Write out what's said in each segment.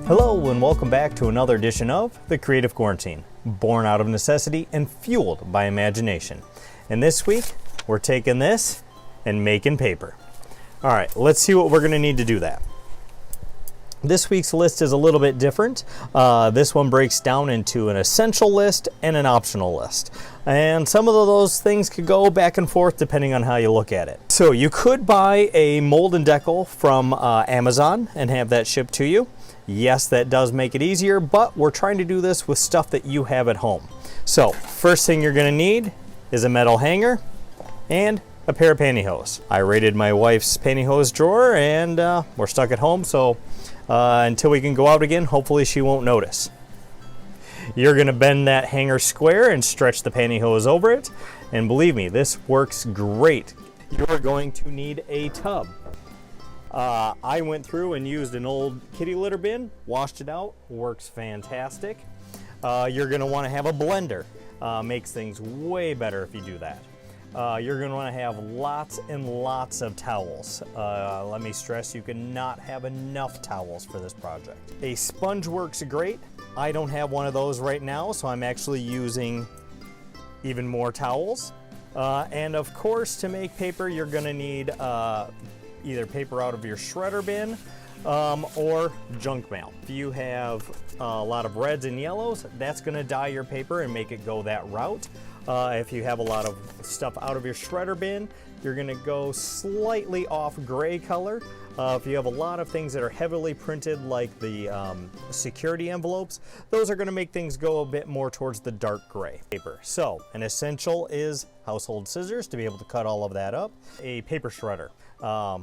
Hello and welcome back to another edition of The Creative Quarantine, born out of necessity and fueled by imagination. And this week, we're taking this and making paper. All right, let's see what we're gonna need to do that. This week's list is a little bit different. This one breaks down into an essential list and an optional list. And some of those things could go back and forth depending on how you look at it. So you could buy a mold and decal from Amazon and have that shipped to you. Yes, that does make it easier, but we're trying to do this with stuff that you have at home. So first thing you're gonna need is a metal hanger and a pair of pantyhose. I raided my wife's pantyhose drawer and we're stuck at home, so until we can go out again, hopefully she won't notice. You're gonna bend that hanger square and stretch the pantyhose over it. And believe me, this works great. You're going to need a tub. I went through and used an old kitty litter bin, washed it out, works fantastic. You're gonna wanna have a blender. Makes things way better if you do that. You're gonna wanna have lots and lots of towels. Let me stress, you cannot have enough towels for this project. A sponge works great. I don't have one of those right now, so I'm actually using even more towels. And of course, to make paper, you're gonna need either paper out of your shredder bin or junk mail. If you have a lot of reds and yellows, that's gonna dye your paper and make it go that route. If you have a lot of stuff out of your shredder bin, you're gonna go slightly off gray color. If you have a lot of things that are heavily printed, like the security envelopes, those are gonna make things go a bit more towards the dark gray paper. So an essential is household scissors to be able to cut all of that up. A paper shredder.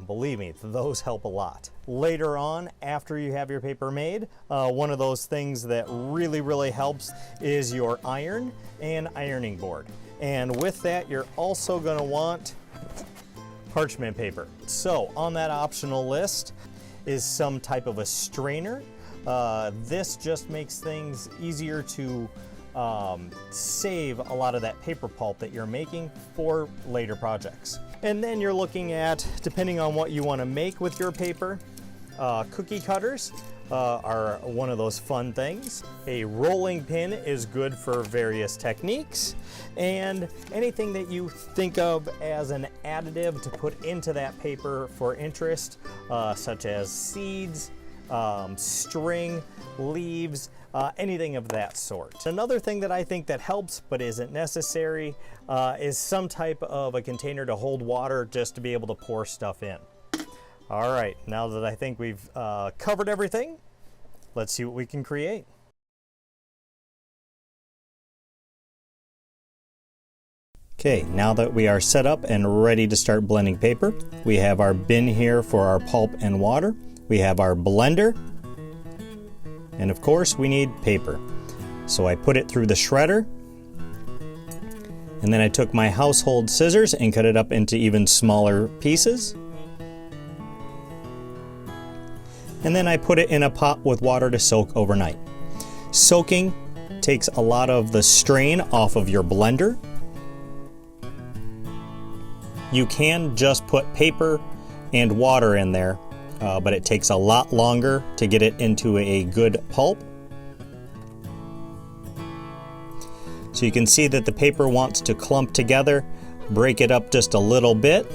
Believe me, those help a lot. Later on, after you have your paper made, one of those things that really helps is your iron and ironing board. And with that, you're also gonna want parchment paper. So on that optional list is some type of a strainer. This just makes things easier to save a lot of that paper pulp that you're making for later projects. And then you're looking at, depending on what you want to make with your paper, cookie cutters are one of those fun things. A rolling pin is good for various techniques, and anything that you think of as an additive to put into that paper for interest, such as seeds, string, leaves, anything of that sort. Another thing that I think that helps but isn't necessary is some type of a container to hold water just to be able to pour stuff in. All right, now that I think we've covered everything, let's see what we can create. Okay, now that we are set up and ready to start blending paper, we have our bin here for our pulp and water. We have our blender, and of course we need paper. So I put it through the shredder, and then I took my household scissors and cut it up into even smaller pieces. And then I put it in a pot with water to soak overnight. Soaking takes a lot of the strain off of your blender. You can just put paper and water in there, but it takes a lot longer to get it into a good pulp. So you can see that the paper wants to clump together. Break it up just a little bit.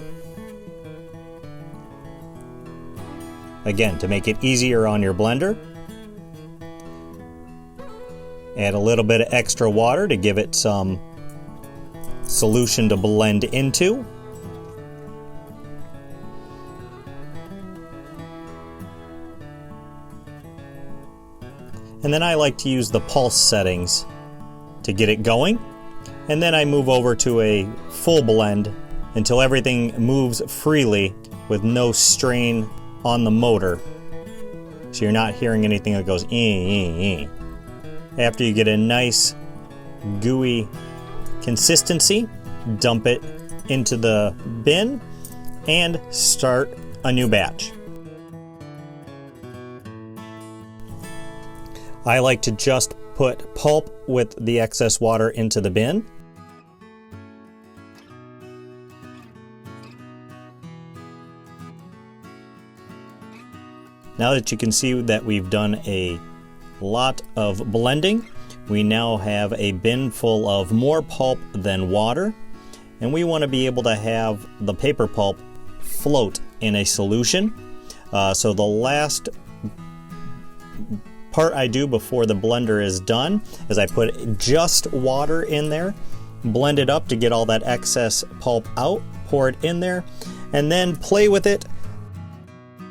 Again, to make it easier on your blender. Add a little bit of extra water to give it some solution to blend into. And then I like to use the pulse settings to get it going. And then I move over to a full blend until everything moves freely with no strain on the motor. So you're not hearing anything that goes ee. After you get a nice gooey consistency, dump it into the bin and start a new batch. I like to just put pulp with the excess water into the bin. Now that you can see that we've done a lot of blending, we now have a bin full of more pulp than water, and we want to be able to have the paper pulp float in a solution. So the last part I do before the blender is done is I put just water in there, blend it up to get all that excess pulp out, pour it in there, and then play with it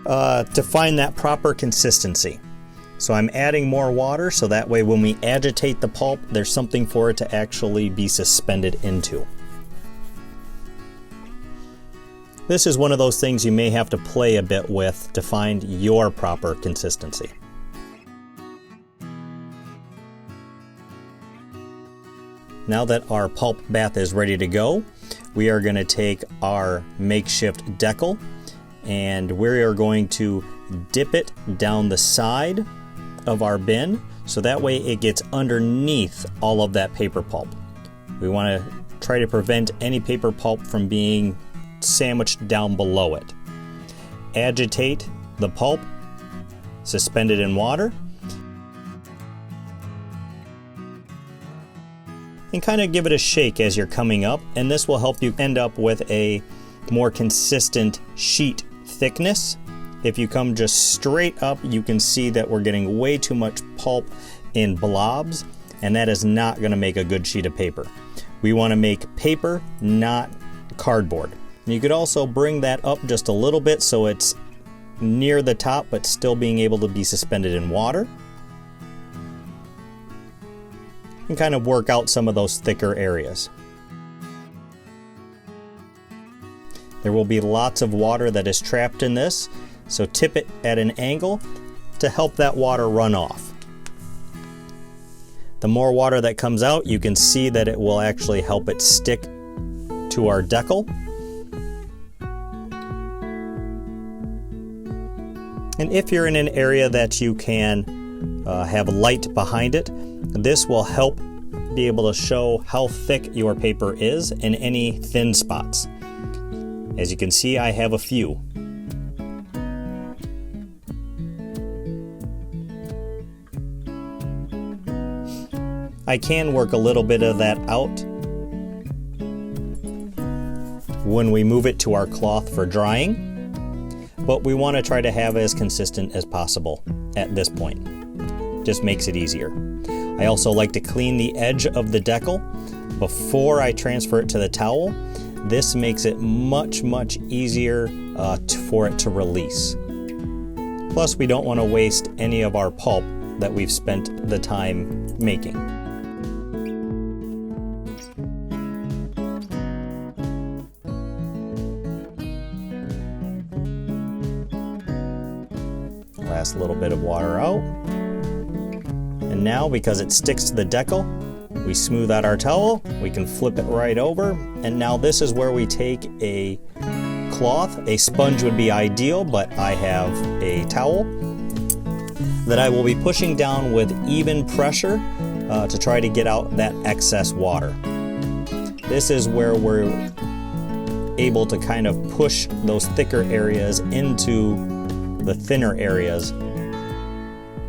to find that proper consistency. So I'm adding more water so that way when we agitate the pulp, there's something for it to actually be suspended into. This is one of those things you may have to play a bit with to find your proper consistency. Now that our pulp bath is ready to go, we are going to take our makeshift decal and we are going to dip it down the side of our bin so that way it gets underneath all of that paper pulp. We want to try to prevent any paper pulp from being sandwiched down below it. Agitate the pulp, suspend it in water, and kind of give it a shake as you're coming up, and this will help you end up with a more consistent sheet thickness. If you come just straight up, you can see that we're getting way too much pulp in blobs, and that is not going to make a good sheet of paper. We want to make paper, not cardboard. And you could also bring that up just a little bit so it's near the top but still being able to be suspended in water. And kind of work out some of those thicker areas. There will be lots of water that is trapped in this, so tip it at an angle to help that water run off. The more water that comes out, you can see that it will actually help it stick to our decal. And if you're in an area that you can have light behind it, this will help be able to show how thick your paper is in any thin spots. As you can see, I have a few. I can work a little bit of that out when we move it to our cloth for drying, but we want to try to have as consistent as possible at this point. Just makes it easier. I also like to clean the edge of the decal before I transfer it to the towel. This makes it much easier for it to release. Plus, we don't want to waste any of our pulp that we've spent the time making. Last little bit of water out. And now, because it sticks to the decal, we smooth out our towel, we can flip it right over, and now this is where we take a cloth. A sponge would be ideal, but I have a towel that I will be pushing down with even pressure to try to get out that excess water. This is where we're able to kind of push those thicker areas into the thinner areas,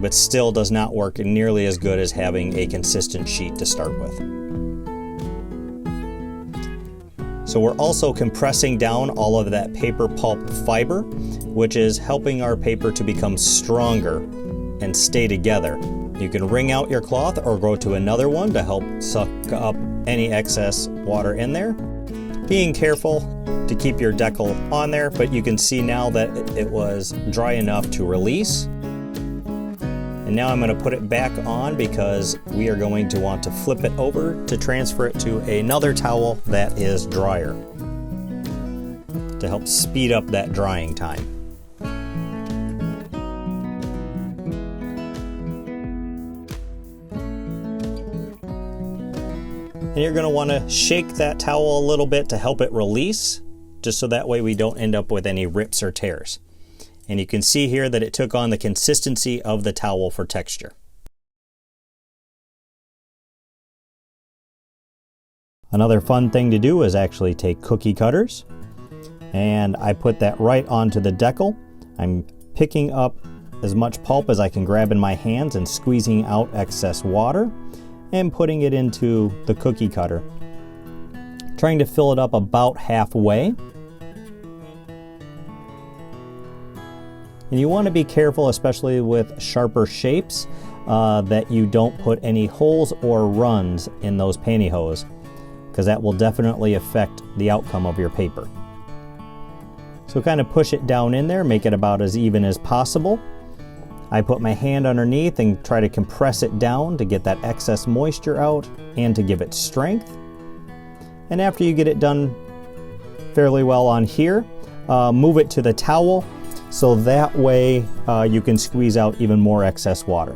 but still does not work nearly as good as having a consistent sheet to start with. So we're also compressing down all of that paper pulp fiber, which is helping our paper to become stronger and stay together. You can wring out your cloth or go to another one to help suck up any excess water in there. Being careful to keep your decal on there, but you can see now that it was dry enough to release. And now I'm going to put it back on because we are going to want to flip it over to transfer it to another towel that is drier to help speed up that drying time. And you're going to want to shake that towel a little bit to help it release, just so that way we don't end up with any rips or tears. And you can see here that it took on the consistency of the towel for texture. Another fun thing to do is actually take cookie cutters, and I put that right onto the decal. I'm picking up as much pulp as I can grab in my hands and squeezing out excess water and putting it into the cookie cutter. Trying to fill it up about halfway. And you want to be careful, especially with sharper shapes, that you don't put any holes or runs in those pantyhose, because that will definitely affect the outcome of your paper. So kind of push it down in there, make it about as even as possible. I put my hand underneath and try to compress it down to get that excess moisture out and to give it strength. And after you get it done fairly well on here, move it to the towel so that way you can squeeze out even more excess water.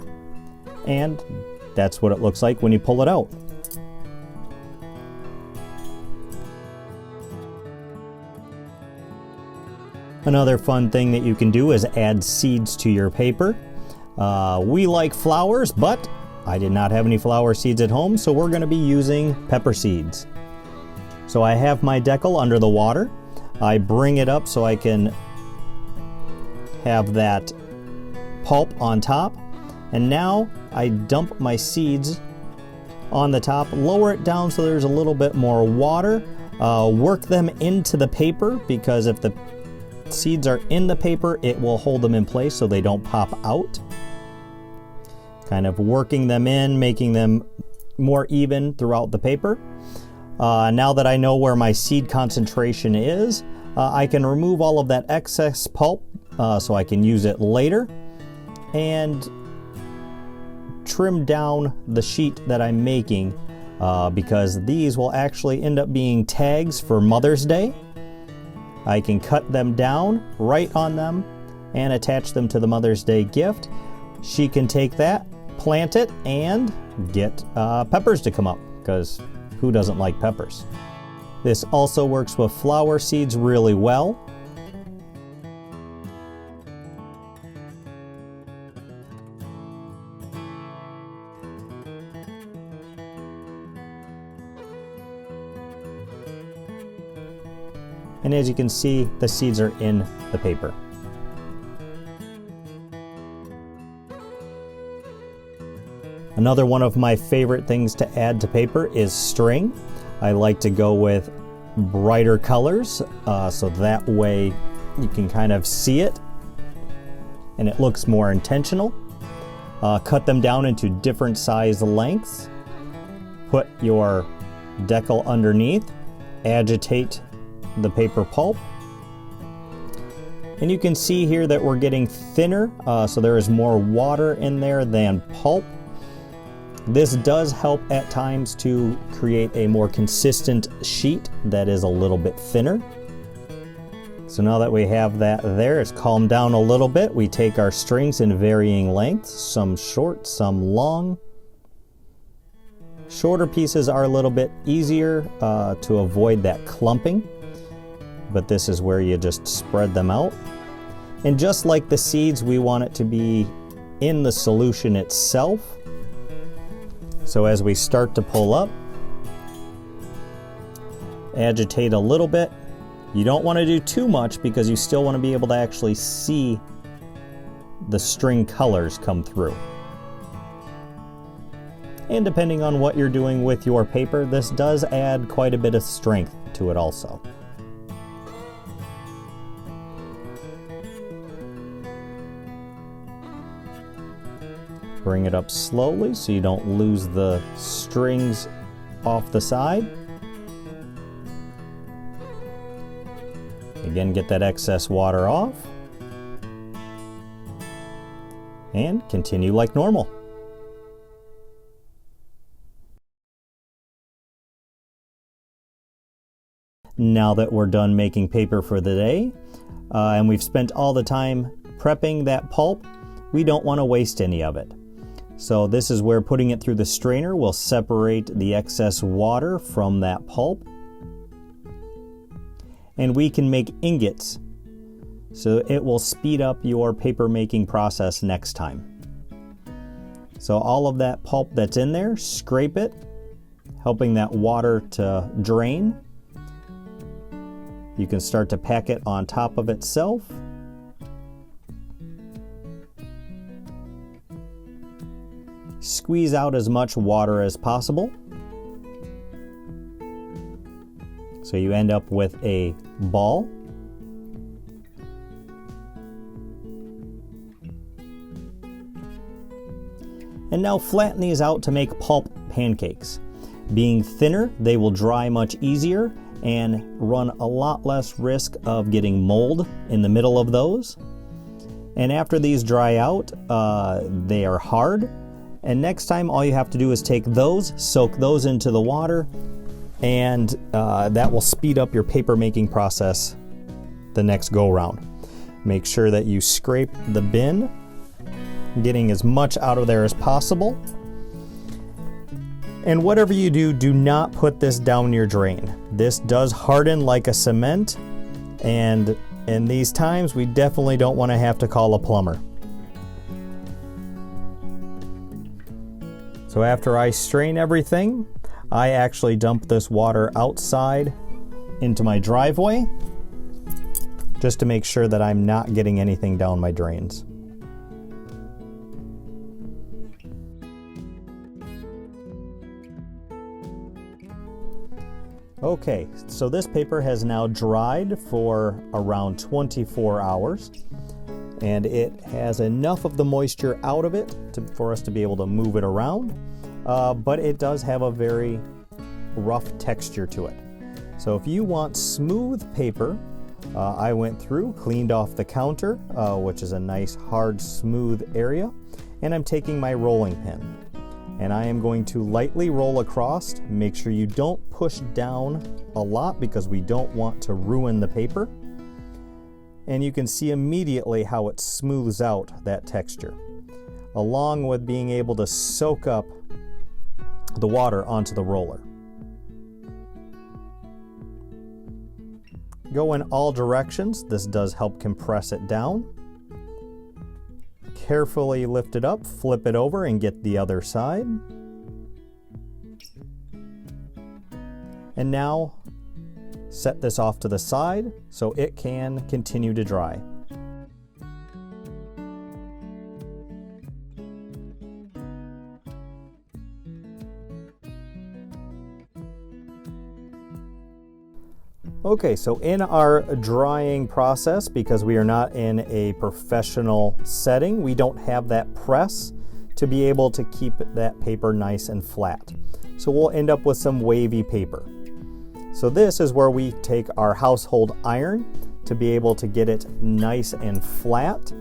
And that's what it looks like when you pull it out. Another fun thing that you can do is add seeds to your paper. We like flowers, but I did not have any flower seeds at home, so we're going to be using pepper seeds. So I have my decal under the water. I bring it up so I can have that pulp on top. And now I dump my seeds on the top, lower it down so there's a little bit more water, work them into the paper, because if the seeds are in the paper, it will hold them in place so they don't pop out. Kind of working them in, making them more even throughout the paper. Now that I know where my seed concentration is, I can remove all of that excess pulp so I can use it later, and trim down the sheet that I'm making because these will actually end up being tags for Mother's Day. I can cut them down, write on them, and attach them to the Mother's Day gift. She can take that, plant it, and get peppers to come up, because who doesn't like peppers? This also works with flower seeds really well. And as you can see, the seeds are in the paper. Another one of my favorite things to add to paper is string. I like to go with brighter colors, so that way you can kind of see it and it looks more intentional. Cut them down into different size lengths. Put your decal underneath, agitate the paper pulp, and you can see here that we're getting thinner, so there is more water in there than pulp. This does help at times to create a more consistent sheet that is a little bit thinner. So now that we have that there, it's calmed down a little bit. We take our strings in varying lengths, some short, some long. Shorter pieces are a little bit easier to avoid that clumping, but this is where you just spread them out. And just like the seeds, we want it to be in the solution itself. So as we start to pull up, agitate a little bit. You don't want to do too much because you still want to be able to actually see the string colors come through. And depending on what you're doing with your paper, this does add quite a bit of strength to it also. Bring it up slowly so you don't lose the strings off the side. Again, get that excess water off. And continue like normal. Now that we're done making paper for the day, and we've spent all the time prepping that pulp, we don't want to waste any of it. So this is where putting it through the strainer will separate the excess water from that pulp. And we can make ingots, so it will speed up your paper making process next time. So all of that pulp that's in there, scrape it, helping that water to drain. You can start to pack it on top of itself. Squeeze out as much water as possible. So you end up with a ball. And now flatten these out to make pulp pancakes. Being thinner, they will dry much easier and run a lot less risk of getting mold in the middle of those. And after these dry out, they are hard. And next time, all you have to do is take those, soak those into the water, and that will speed up your paper making process the next go round. Make sure that you scrape the bin, getting as much out of there as possible. And whatever you do, do not put this down your drain. This does harden like a cement, and in these times, we definitely don't want to have to call a plumber. So after I strain everything, I actually dump this water outside into my driveway, just to make sure that I'm not getting anything down my drains. Okay, so this paper has now dried for around 24 hours, and it has enough of the moisture out of it for us to be able to move it around, but it does have a very rough texture to it. So if you want smooth paper, I went through, cleaned off the counter, which is a nice hard smooth area, and I'm taking my rolling pin. And I am going to lightly roll across. Make sure you don't push down a lot because we don't want to ruin the paper. And you can see immediately how it smooths out that texture, along with being able to soak up the water onto the roller. Go in all directions. This does help compress it down. Carefully lift it up, flip it over, and get the other side. And now set this off to the side so it can continue to dry. Okay, so in our drying process, because we are not in a professional setting, we don't have that press to be able to keep that paper nice and flat. So we'll end up with some wavy paper. So this is where we take our household iron to be able to get it nice and flat.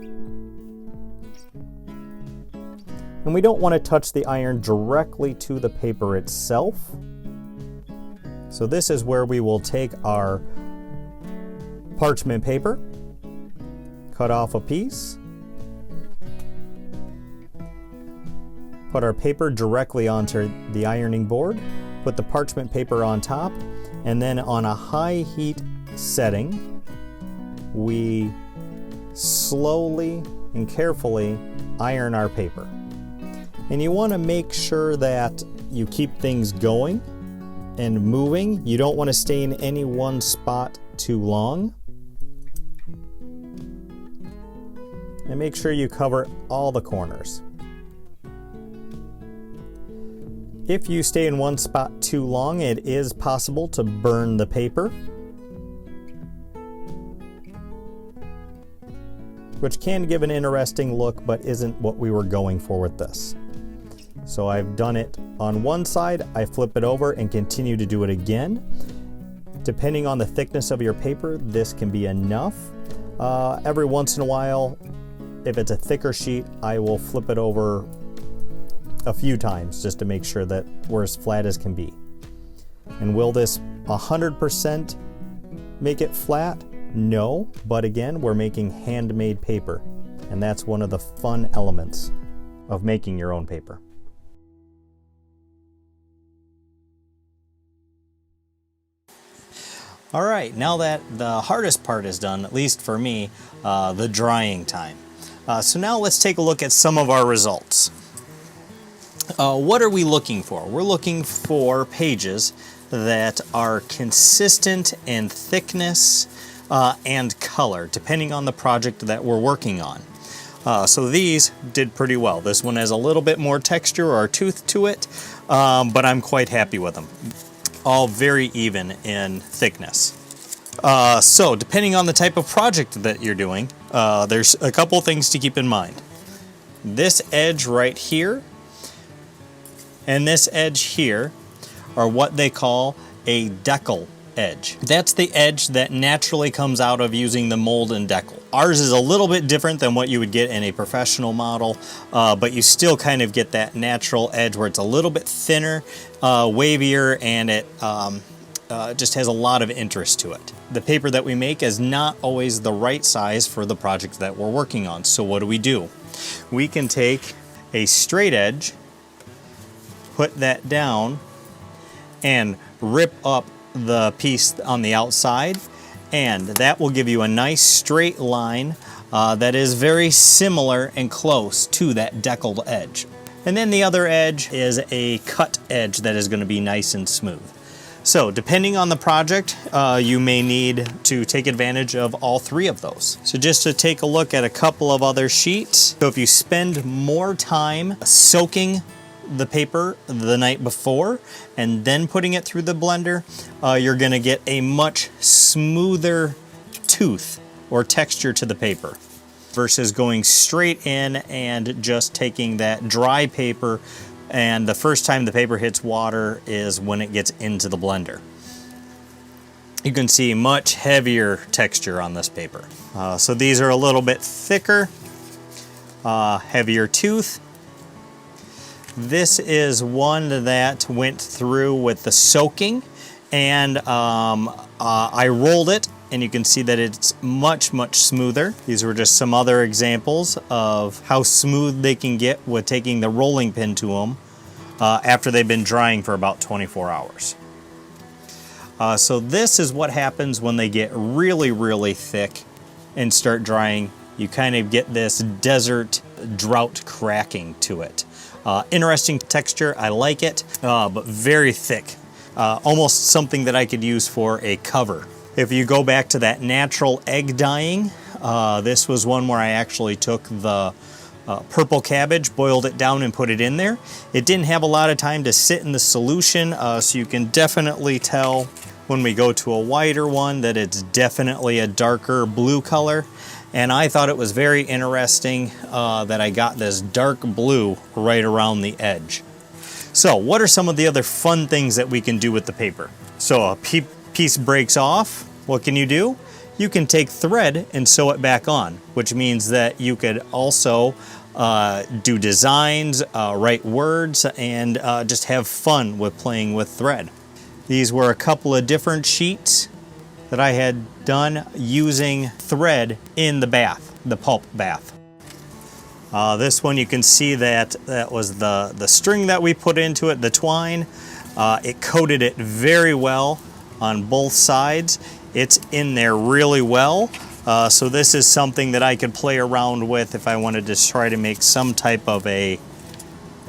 And we don't want to touch the iron directly to the paper itself. So this is where we will take our parchment paper, cut off a piece, put our paper directly onto the ironing board, put the parchment paper on top, and then on a high heat setting, we slowly and carefully iron our paper. And you want to make sure that you keep things going and moving. You don't want to stay in any one spot too long. And make sure you cover all the corners. If you stay in one spot too long, it is possible to burn the paper, which can give an interesting look, but isn't what we were going for with this. So I've done it on one side, I flip it over and continue to do it again. Depending on the thickness of your paper, this can be enough. Every once in a while, if it's a thicker sheet, I will flip it over a few times just to make sure that we're as flat as can be. And will this 100% make it flat? No, but again, we're making handmade paper, and that's one of the fun elements of making your own paper. All right, now that the hardest part is done, at least for me, the drying time. So now let's take a look at some of our results. What are we looking for? We're looking for pages that are consistent in thickness and color, depending on the project that we're working on. So these did pretty well. This one has a little bit more texture or tooth to it, but I'm quite happy with them. All very even in thickness. So depending on the type of project that you're doing, there's a couple things to keep in mind. This edge right here and this edge here are what they call a decal edge. That's the edge that naturally comes out of using the mold and decal. Ours is a little bit different than what you would get in a professional model, but you still kind of get that natural edge where it's a little bit thinner, wavier, and it just has a lot of interest to it. The paper that we make is not always the right size for the project that we're working on. So what do? We can take a straight edge, put that down, and rip up the piece on the outside, and that will give you a nice straight line that is very similar and close to that deckled edge. And then the other edge is a cut edge that is going to be nice and smooth. So depending on the project, you may need to take advantage of all three of those. So just to take a look at a couple of other sheets. So if you spend more time soaking the paper the night before and then putting it through the blender, you're going to get a much smoother tooth or texture to the paper versus going straight in and just taking that dry paper, and the first time the paper hits water is when it gets into the blender. You can see much heavier texture on this paper. So these are a little bit thicker, heavier tooth. This is one that went through with the soaking, and I rolled it, and you can see that it's much smoother. These were just some other examples of how smooth they can get with taking the rolling pin to them after they've been drying for about 24 hours. So this is what happens when they get really thick and start drying. You kind of get this desert drought cracking to it. Interesting texture, I like it, but very thick. Almost something that I could use for a cover. If you go back to that natural egg dyeing, this was one where I actually took the purple cabbage, boiled it down and put it in there. It didn't have a lot of time to sit in the solution, so you can definitely tell when we go to a whiter one that it's definitely a darker blue color. And I thought it was very interesting that I got this dark blue right around the edge. So what are some of the other fun things that we can do with the paper? So a piece breaks off, what can you do? You can take thread and sew it back on, which means that you could also do designs, write words, and just have fun with playing with thread. These were a couple of different sheets that I had done using thread in the bath, the Pulp bath. This one you can see that was the string that we put into it, the twine. It coated it very well on both sides. It's in there really well. So this is something that I could play around with if I wanted to try to make some type of a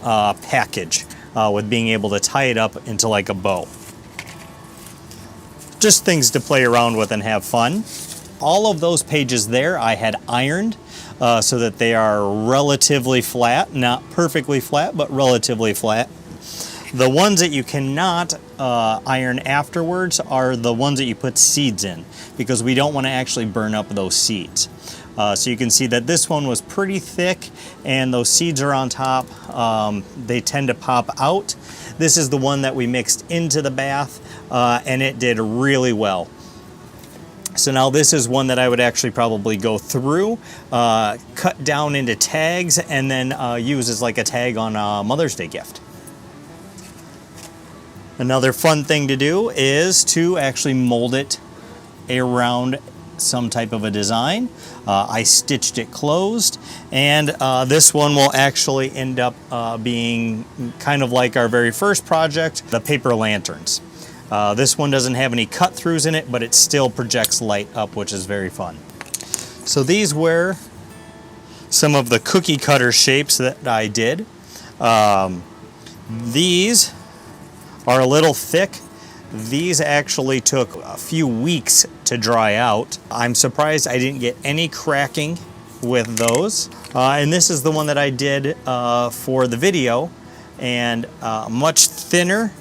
package with being able to tie it up into like a bow. Just things to play around with and have fun. All of those pages there I had ironed so that they are relatively flat, not perfectly flat, but relatively flat. The ones that you cannot iron afterwards are the ones that you put seeds in, because we don't want to actually burn up those seeds. So you can see that this one was pretty thick and those seeds are on top. They tend to pop out. This is the one that we mixed into the bath and it did really well. So now this is one that I would actually probably go through, cut down into tags, and then use as like a tag on a Mother's Day gift. Another fun thing to do is to actually mold it around some type of a design. I stitched it closed, and this one will actually end up being kind of like our very first project, the paper lanterns. This one doesn't have any cut throughs in it, but it still projects light up, which is very fun. So these were some of the cookie cutter shapes that I did. These are a little thick. These actually took a few weeks to dry out. I'm surprised I didn't get any cracking with those. And this is the one that I did for the video, and much thinner.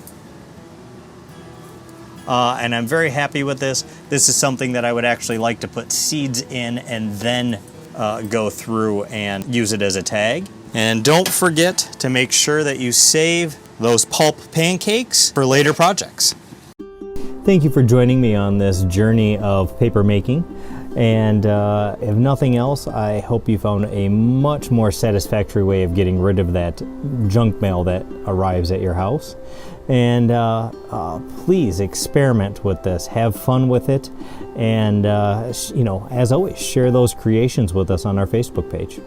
And I'm very happy with this. This is something that I would actually like to put seeds in and then go through and use it as a tag. And don't forget to make sure that you save those pulp pancakes for later projects. Thank you for joining me on this journey of paper making. And if nothing else, I hope you found a much more satisfactory way of getting rid of that junk mail that arrives at your house. And please experiment with this, have fun with it, and you know, as always, share those creations with us on our Facebook page.